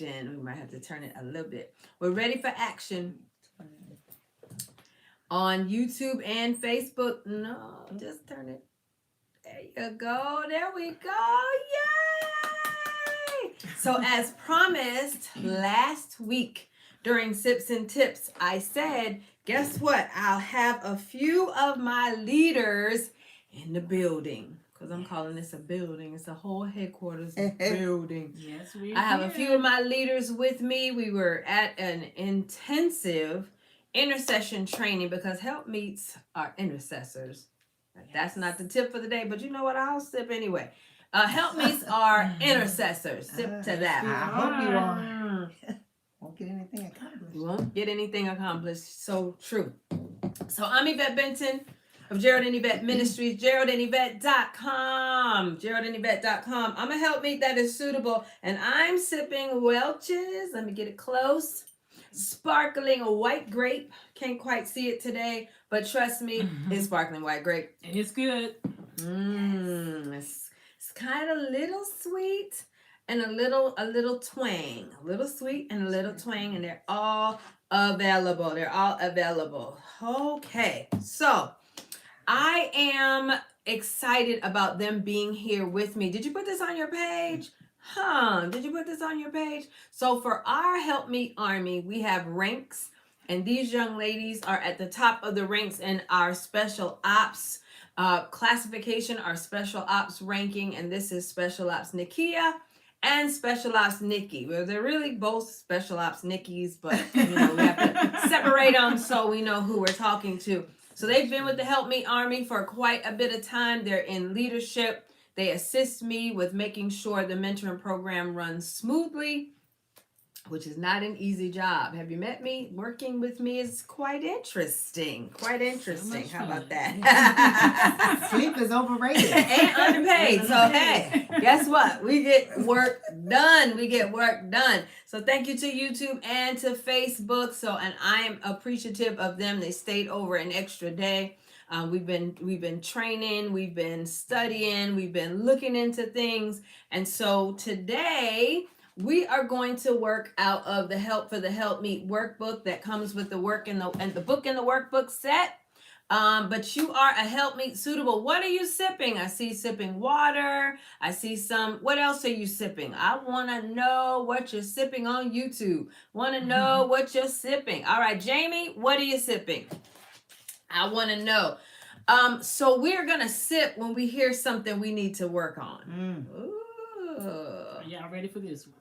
We might have to turn it a little bit. We're ready for action on YouTube and Facebook. No, just turn it. There you go. There we go. Yay! So, as promised last week during Sips and Tips, I said, guess what? I'll have a few of my leaders in the building. Because I'm calling this a building. It's a whole headquarters building. Yes, we I have a few of my leaders with me. We were at an intensive intercession training because Helpmeets are intercessors. That's not the tip for the day, but you know what? I'll sip anyway. Helpmeets are intercessors. Sip to that. I hope you are. Won't get anything accomplished. You won't get anything accomplished. So true. So I'm Yvette Benton of Gerald and Yvette Ministries, geraldandyvette.com. geraldandyvette.com. I'm a helpmeet that is suitable, and I'm sipping Welch's. Let me get it close. Sparkling white grape. Can't quite see it today, but trust me, it's sparkling white grape. And it's good. It's kind of a little sweet and a little twang. A little sweet and a little twang, and they're all available. Okay, so I am excited about them being here with me. Did you put this on your page? Did you put this on your page? So for our Helpmeet Army, we have ranks, and these young ladies are at the top of the ranks in our special ops classification, our special ops ranking, and this is special ops Nikia and special ops Nikki. Well, they're really both special ops Nikki's, but we have to separate them so we know who we're talking to. So they've been with the Helpmeet Army for quite a bit of time. They're in leadership. They assist me with making sure the mentoring program runs smoothly, which is not an easy job. Have you met me? Working with me is quite interesting. How about that? Sleep is overrated. And underpaid. So, hey, guess what? We get work done. So thank you to YouTube and to Facebook. And I am appreciative of them. They stayed over an extra day. We've been training, we've been studying, we've been looking into things. And so today we are going to work out of the Help for the Helpmeet workbook that comes with the work and the book and the workbook set. But you are a Helpmeet suitable. What are you sipping? I see sipping water. I see some. What else are you sipping? I want to know what you're sipping on YouTube. Want to know what you're sipping. All right, Jamie, what are you sipping? I want to know. So we're going to sip when we hear something we need to work on. Ooh. Are y'all ready for this one?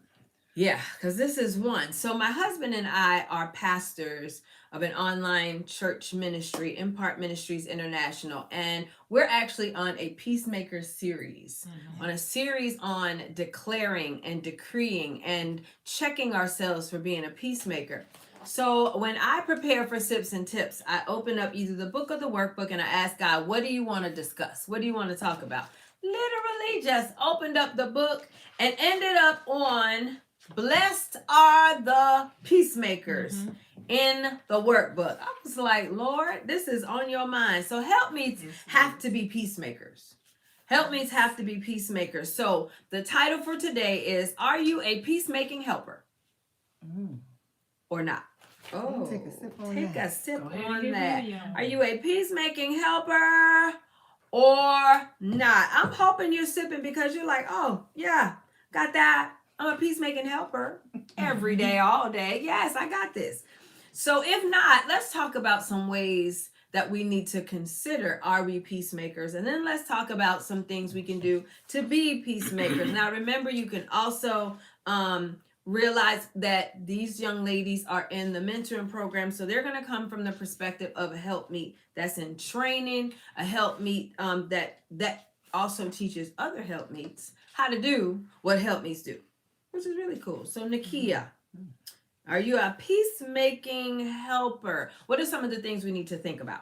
Yeah, because this is one. So my husband and I are pastors of an online church ministry, Impart Ministries International, and we're actually on a Peacemaker series, on a series on declaring and decreeing and checking ourselves for being a peacemaker. So when I prepare for Sips and Tips, I open up either the book or the workbook and I ask God, what do you want to discuss? What do you want to talk about? Literally just opened up the book and ended up on blessed are the peacemakers in the workbook. I was like, Lord, this is on your mind. So Helpmeets have to be peacemakers. Helpmeets have to be peacemakers. So the title for today is, are you a peacemaking helper or not? Oh, Take a sip on take that. a sip Go ahead on and that. get ready. Are you a peacemaking helper or not? I'm hoping you're sipping because you're like, oh, yeah, got that. I'm a peacemaking helper every day, all day. Yes, I got this. So if not, let's talk about some ways that we need to consider, are we peacemakers? And then let's talk about some things we can do to be peacemakers. Now, remember, you can also realize that these young ladies are in the mentoring program. So they're going to come from the perspective of a Helpmeet that's in training, a Helpmeet that also teaches other Helpmeets how to do what Helpmeets do, which is really cool. So Nikia, are you a peacemaking helper? What are some of the things we need to think about?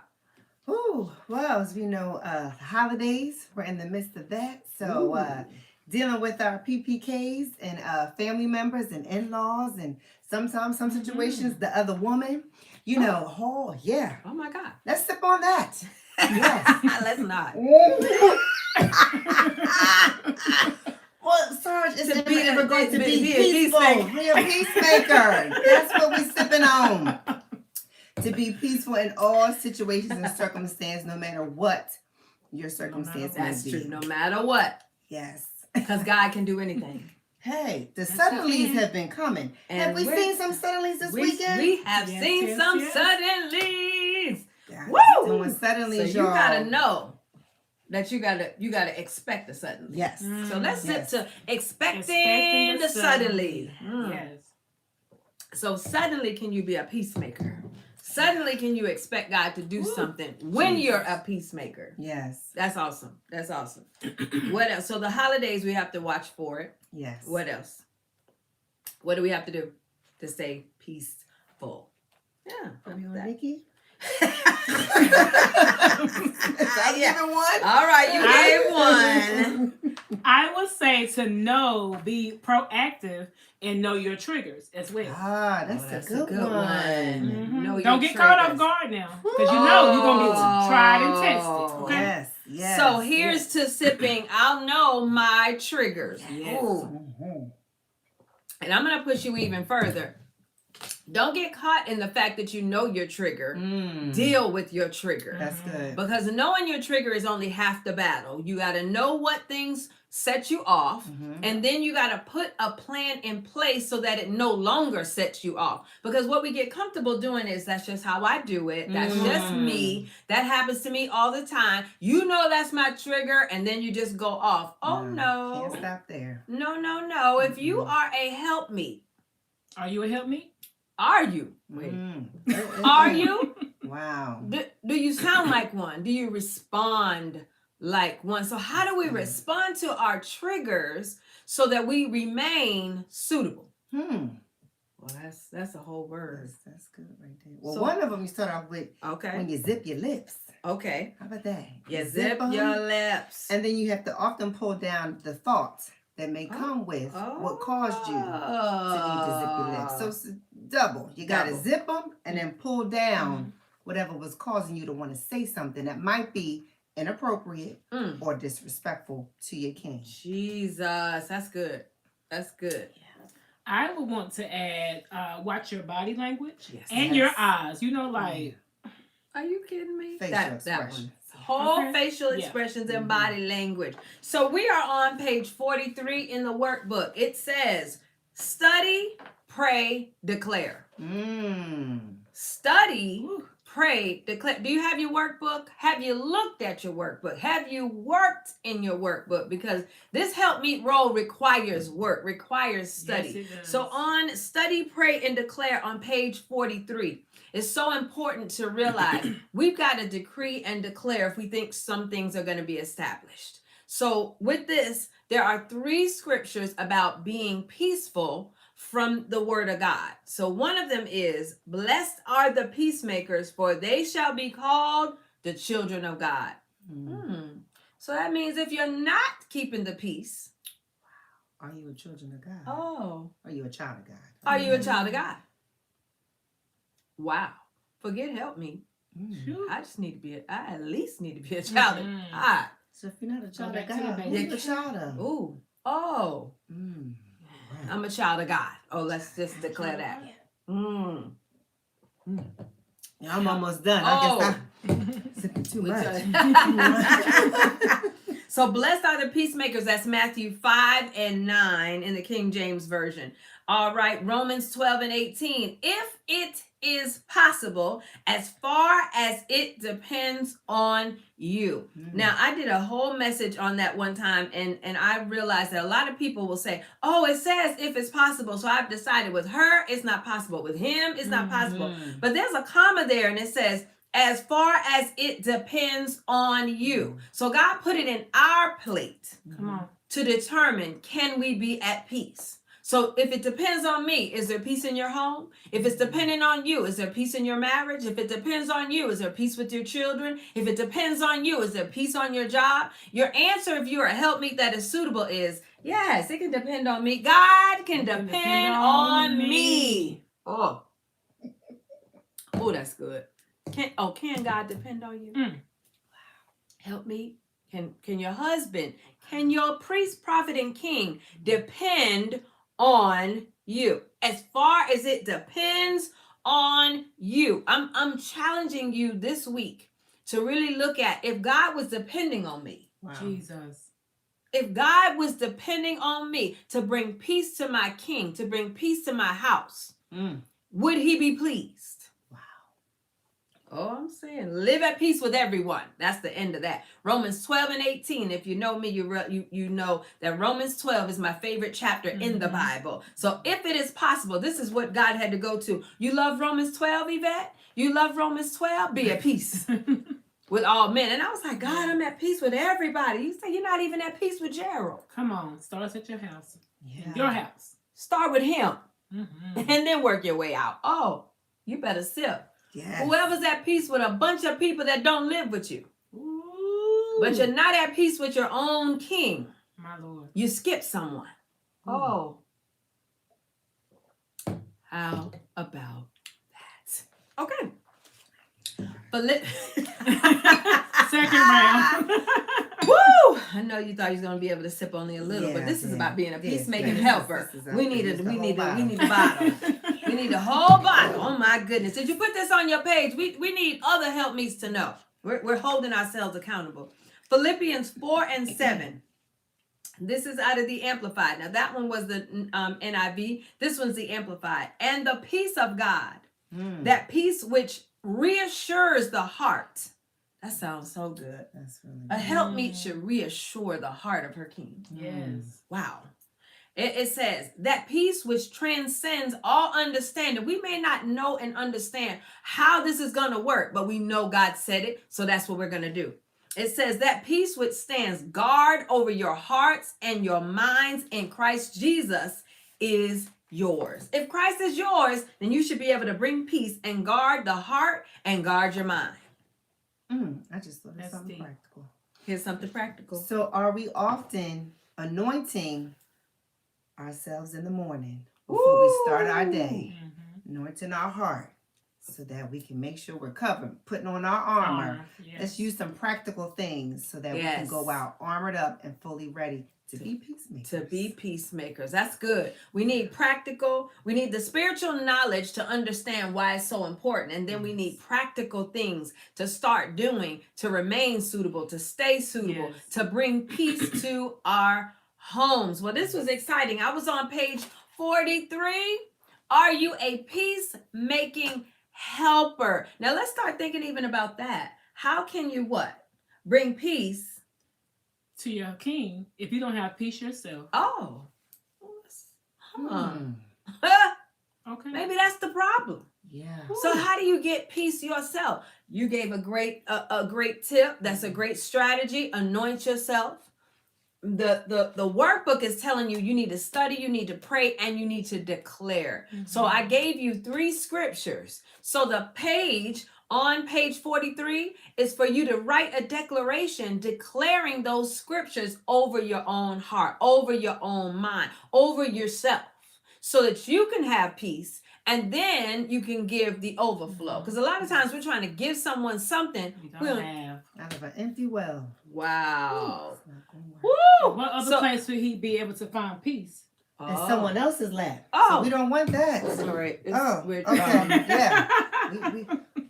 Ooh, well, as we know, holidays, we're in the midst of that. So dealing with our PPKs and family members and in-laws, and sometimes some situations, the other woman, oh my God. Let's sip on that. Yes. Let's not. Boy, Well, Sarge, it's To be in the- regard to be be a peaceful. peacemaker. Be a peacemaker. That's what we're sipping on. To be peaceful in all situations and circumstances, no matter what your circumstance may That's be. true. No matter what. Yes. Because God can do anything. Hey, the Yes, suddenlies he can. have been coming. And have we we're- seen some suddenlies this weekend? We have Yes, seen yes, some yes. suddenlies. God, Woo! doing suddenlies, So you y'all. gotta know that you gotta expect the suddenly. Yes. So let's Yes. sip to expecting the suddenly. Yes. So suddenly, can you be a peacemaker? Suddenly, can you expect God to do something when you're a peacemaker? Yes. That's awesome. That's awesome. What else? So the holidays, we have to watch for it. Yes. What else? What do we have to do to stay peaceful? Yeah. Are we on that. Nikki? I Give it one. All right, you gave one. I would say to know, be proactive and know your triggers as well. Ah, that's, a good one. Mhm. Know your Don't get caught off triggers. guard now, because you know you're gonna be tried and tested. Oh. Okay. Yes. Yes. So here's to sipping. I'll know my triggers. Yes. Ooh. Mhm. And I'm going to push you even further. Don't get caught in the fact that you know your trigger. Deal with your trigger. That's good. Because knowing your trigger is only half the battle. You got to know what things set you off. Mhm. And then you got to put a plan in place so that it no longer sets you off. Because what we get comfortable doing is, that's just how I do it. That's just me. That happens to me all the time. You know that's my trigger, and then you just go off. Oh, no. Can't stop there. No. If you are a Helpmeet, Are you a Helpmeet? are you? Wait. Mm. Are you? Wow. Do you sound like one? Do you respond like one? So how do we respond to our triggers so that we remain suitable? Well, that's a whole word. That's good right there. Well, So- one of them you start off with Okay. when you zip your lips. Okay. How about that? You zip 'em, your lips. and then you have to often pull down the thoughts that may come with what caused you to need to zip your lips. So it's double. You got to Double. zip them and then pull down whatever was causing you to want to say something that might be inappropriate or disrespectful to your king. Jesus, that's good. That's good. I would want to add, watch your body language Yes. and your eyes. You know, like, Are you kidding me? Facial That expressions. one. Whole Okay. facial Yeah. expressions and body language. So we are on page 43 in the workbook. It says, study, pray, declare. Study, pray, declare. Do you have your workbook? Have you looked at your workbook? Have you worked in your workbook? Because this Helpmeet role requires work, requires study. Yes, it does. So on study, pray, and declare on page 43, it's so important to realize we've got to decree and declare if we think some things are going to be established. So with this, there are 3 scriptures about being peaceful from the word of God. So one of them is, blessed are the peacemakers, for they shall be called the children of God. So that means if you're not keeping the peace, Are you a children of God? oh, Are you a child of God? are you a child of God? Wow. Forget help me. I just need to be, I at least need to be a child of God. So if you're not a child of back to the God, basics. who you a child of? Ooh, oh, I'm a child of God. Oh, let's just declare that. Yeah, I'm almost done. Oh. I guess I'm sipping too We much. So blessed are the peacemakers. That's Matthew 5 and 9 in the King James Version. All right, Romans 12 and 18. If it is possible, as far as it depends on you. Now, I did a whole message on that one time, and I realized that a lot of people will say, oh, it says if it's possible. So I've decided with her, it's not possible. With him, it's not possible. But there's a comma there, and it says, as far as it depends on you. So God put it in our plate Come on. to determine, can we be at peace? So if it depends on me, is there peace in your home? If it's dependent on you, is there peace in your marriage? If it depends on you, is there peace with your children? If it depends on you, is there peace on your job? Your answer, if you're a helpmeet that is suitable, is yes, it can depend on me. God can depend on me. Oh, that's good. Can God depend on you? Helpmeet, Can your husband, can your priest, prophet, and king depend on you? As far as it depends on you. I'm challenging you this week to really look at if God was depending on me. Wow. Jesus. If God was depending on me to bring peace to my king, to bring peace to my house, would he be pleased? Wow. Oh, I'm saying live at peace with everyone. That's the end of that. Romans 12 and 18. If you know me, you know that Romans 12 is my favorite chapter in the Bible. So if it is possible, this is what God had to go to. You love Romans 12, Yvette? You love Romans 12? Be at peace with all men. And I was like, God, I'm at peace with everybody. You say you're not even at peace with Gerald. Come on, starts at your house. Yeah. Your house. Start with him Mm-hmm. and then work your way out. Oh, you better sip. Yes. Whoever's at peace with a bunch of people that don't live with you, Ooh. but you're not at peace with your own king, My Lord. you skip someone. Ooh. Oh, how about that? Okay. Second round. Woo! I know you thought you was gonna be able to sip only a little, but Yeah, this is yeah. about being a Yes, peacemaking this helper. is We need a bottle. We need a whole bottle. Oh my goodness! Did you put this on your page? We need other helpmeets to know. We're holding ourselves accountable. Philippians 4 and 7. This is out of the Amplified. Now that one was the NIV. This one's the Amplified. And the peace of God, that peace which reassures the heart. That sounds so good. That's really A good. helpmeet should reassure the heart of her king. Yes. Wow. It says that peace which transcends all understanding. We may not know and understand how this is going to work, but we know God said it, so that's what we're going to do. It says that peace which stands guard over your hearts and your minds in Christ Jesus is yours. If Christ is yours, then you should be able to bring peace and guard the heart and guard your mind. I just thought of That's something deep. practical. Here's something practical. So are we often anointing ourselves in the morning before we start our day, anointing our heart so that we can make sure we're covered, putting on our armor? Yes. Let's use some practical things so that we can go out armored up and fully ready to be peacemakers. To be peacemakers. That's good. We need practical, we need the spiritual knowledge to understand why it's so important. And then we need practical things to start doing to remain suitable, to stay suitable, to bring peace to our homes. Well, this was exciting. I was on page 43. Are you a peacemaking helper? Now let's start thinking even about that. How can you what? Bring peace to your king if you don't have peace yourself. Oh. Okay. Maybe that's the problem. Yeah. So how do you get peace yourself? You gave a great tip. That's a great strategy. Anoint yourself. The workbook is telling you need to study, you need to pray, and you need to declare. So I gave you 3 scriptures. So the page on page 43 is for you to write a declaration declaring those scriptures over your own heart, over your own mind, over yourself, so that you can have peace and then you can give the overflow. Because a lot of times we're trying to give someone something we don't have. Out of an empty well. Wow. It's not gonna work. Woo! What other place would he be able to find peace? In someone else's lap. Oh. So we don't want that. All right. Okay. Yeah.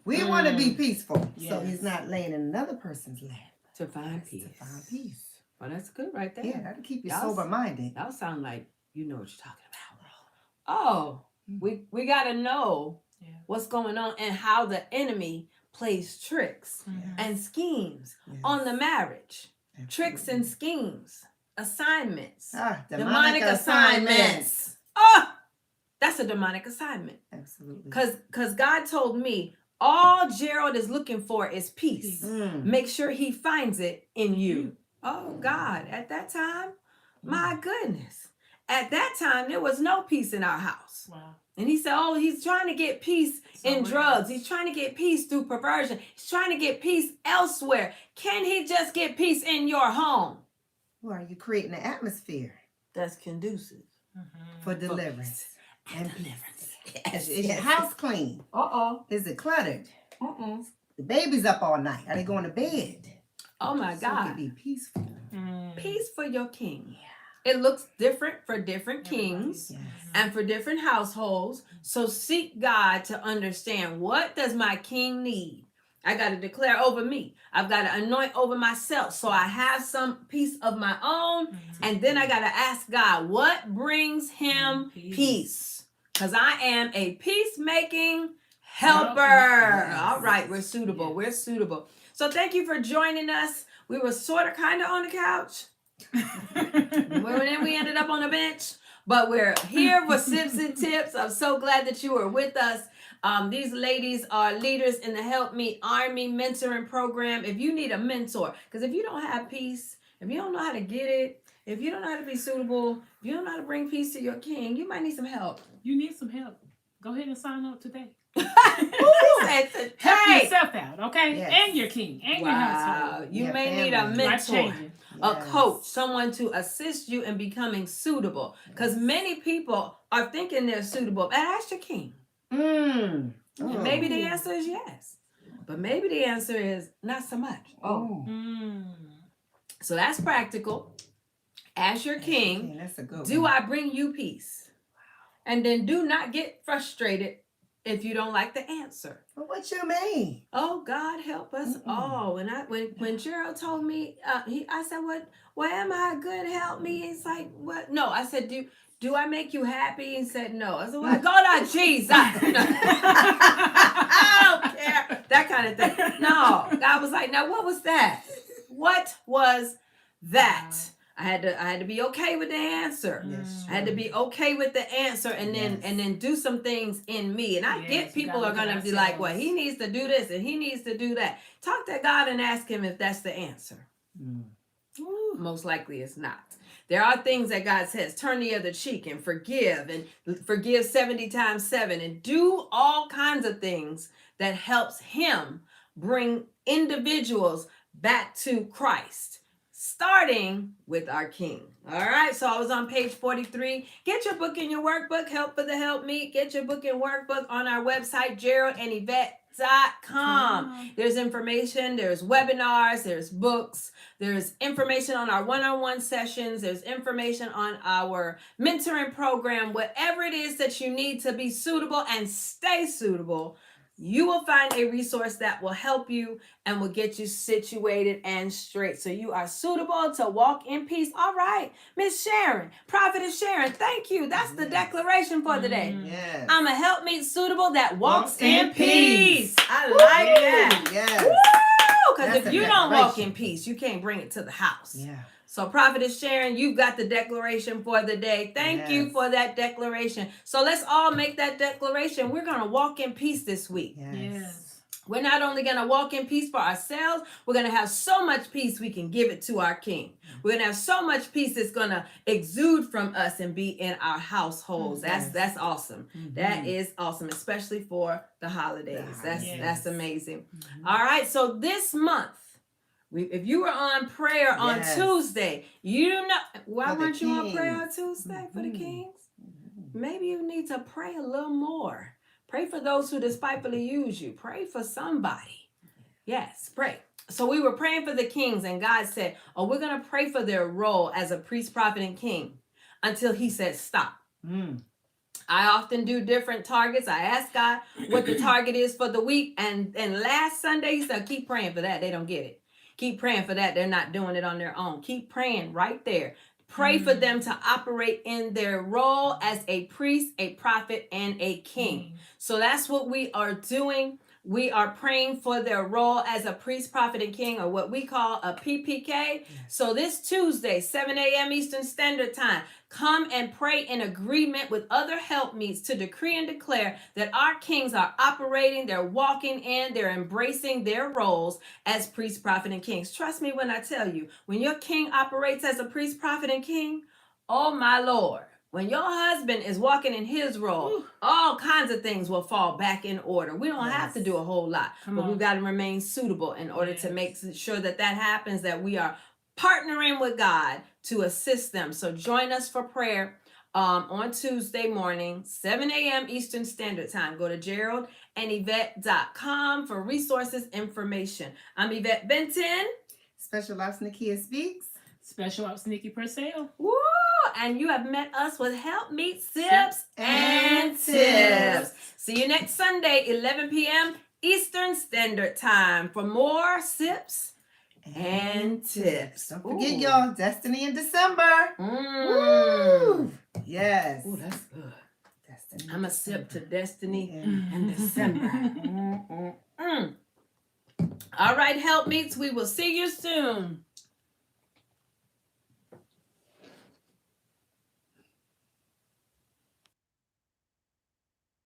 We want to be peaceful. So Yes. he's not laying in another person's lap. To find peace. To find peace. Well, that's good right there. Yeah, that'll keep you Y'all sober-minded. Y'all sound like you know what you're talking about. Oh, we got to know what's going on and how the enemy plays tricks and schemes on the marriage. Absolutely. Tricks and schemes. Assignments. Demonic assignments. Oh, that's a demonic assignment. Absolutely. Because God told me all Gerald is looking for is peace. Make sure he finds it in you. Oh, God. At that time, my goodness. At that time, there was no peace in our house. Wow. And he said, oh, he's trying to get peace in drugs. He's trying to get peace through perversion. He's trying to get peace elsewhere. Can he just get peace in your home? Well, are you creating an atmosphere That's conducive for deliverance? And deliverance. Is your house clean? Uh-oh. Is it cluttered? Uh-uh. The baby's up all night. Are they going to bed? Oh my So it God. could be peaceful. Peace for your king. It looks different for different kings Yes. and for different households. So seek God to understand, what does my king need? I got to declare over me. I've got to anoint over myself so I have some peace of my own. And then I got to ask God, what brings him peace? Because I am a peacemaking helper. Yes. All right, we're suitable. Yes. We're suitable. So thank you for joining us. We were sort of kind of on the couch. Then we ended up on a bench, but we're here for sips and tips. I'm so glad that you were with us. These ladies are leaders in the Helpmeet Army mentoring program. If you need a mentor, because if you don't have peace, if you don't know how to get it, if you don't know how to be suitable, if you don't know how to bring peace to your king, you might need some help. You need some help. Go ahead and sign up today. Help yourself out, okay? Yes. And your king and your household. You Your may need a family. mentor, Life-changing. a coach, someone to assist you in becoming suitable. Because many people are thinking they're suitable. And ask your king. Mm. And maybe the answer is yes. But maybe the answer is not so much. So that's practical. Ask your king, That's a good do one. I bring you peace? And then do not get frustrated if you don't like the answer. Well, what you mean? Oh, God help us all. When Gerald told me, I said, what am I good? Help me. It's like, what? No, I said, do I make you happy? He said, no. I said, well, go to Jesus. I don't care. That kind of thing. No, God was like, now what was that? What was that? I had to be okay with the answer. Yes, I had to be okay with the answer, and then do some things in me. And I get people are gonna be like, well, he needs to do this and he needs to do that. Talk to God and ask him if that's the answer. Most likely it's not. There are things that God says, turn the other cheek and forgive 70 times 7 and do all kinds of things that helps him bring individuals back to Christ, starting with our king. All right, so I was on page 43. Get your book and your workbook, Help for the Helpmeet. Get your book and workbook on our website, GeraldandYvette.com. There's information, there's webinars, there's books, there's information on our one-on-one sessions, there's information on our mentoring program. Whatever it is that you need to be suitable and stay suitable, you will find a resource that will help you and will get you situated and straight. So you are suitable to walk in peace. All right, Miss Sharon, Prophetess Sharon, thank you. That's the declaration for today. Yes. I'm a helpmeet suitable that walks in in peace. peace. I like that. Yes. Because That's if a you don't walk declaration. in peace, you can't bring it to the house. Yeah. So Prophetess Sharon, you've got the declaration for the day. Thank you Yes. for that declaration. So let's all make that declaration. We're going to walk in peace this week. Yes. We're not only going to walk in peace for ourselves, we're going to have so much peace we can give it to our King. We're going to have so much peace that's going to exude from us and be in our households. That's awesome. That is awesome, especially for the holidays. That's amazing. All right, so this month, if you were on prayer on Tuesday, you know, why weren't you on prayer on Tuesday for the Kings? Maybe you need to pray a little more. Pray for those who despitefully use you. Pray for somebody. Yes, pray. So we were praying for the kings, and God said, oh, we're going to pray for their role as a priest, prophet, and king until he says stop. I often do different targets. I ask God what the target is for the week. And last Sunday, he said, keep praying for that. They don't get it. Keep praying for that. They're not doing it on their own. Keep praying right there. Pray for them to operate in their role as a priest, a prophet, and a king. So that's what we are doing. We are praying for their role as a priest, prophet, and king, or what we call a PPK. So this Tuesday, 7 a.m. Eastern Standard Time, come and pray in agreement with other helpmeets to decree and declare that our kings are operating, they're walking in, they're embracing their roles as priest, prophet, and kings. Trust me when I tell you, when your king operates as a priest, prophet, and king, oh my Lord, when your husband is walking in his role, all kinds of things will fall back in order. We don't have to do a whole lot, but we've got to remain suitable in order to make sure that happens, that we are partnering with God to assist them. So join us for prayer on Tuesday morning, 7 a.m. Eastern Standard Time. Go to GeraldandYvette.com for resources, information. I'm Yvette Benton. Special Ops Nakia Speaks. Special Ops Nikki Purcell. Woo! And you have met us with Helpmeet Sips and and Tips. Tips. See you next Sunday, 11 p.m. Eastern Standard Time for more Sips and Tips. Don't forget, Ooh. y'all, Destiny in December. Woo! Yes. Ooh, that's good. Destiny. I'm a sip to Destiny Yeah. in December. All right, Helpmeets, we will see you soon.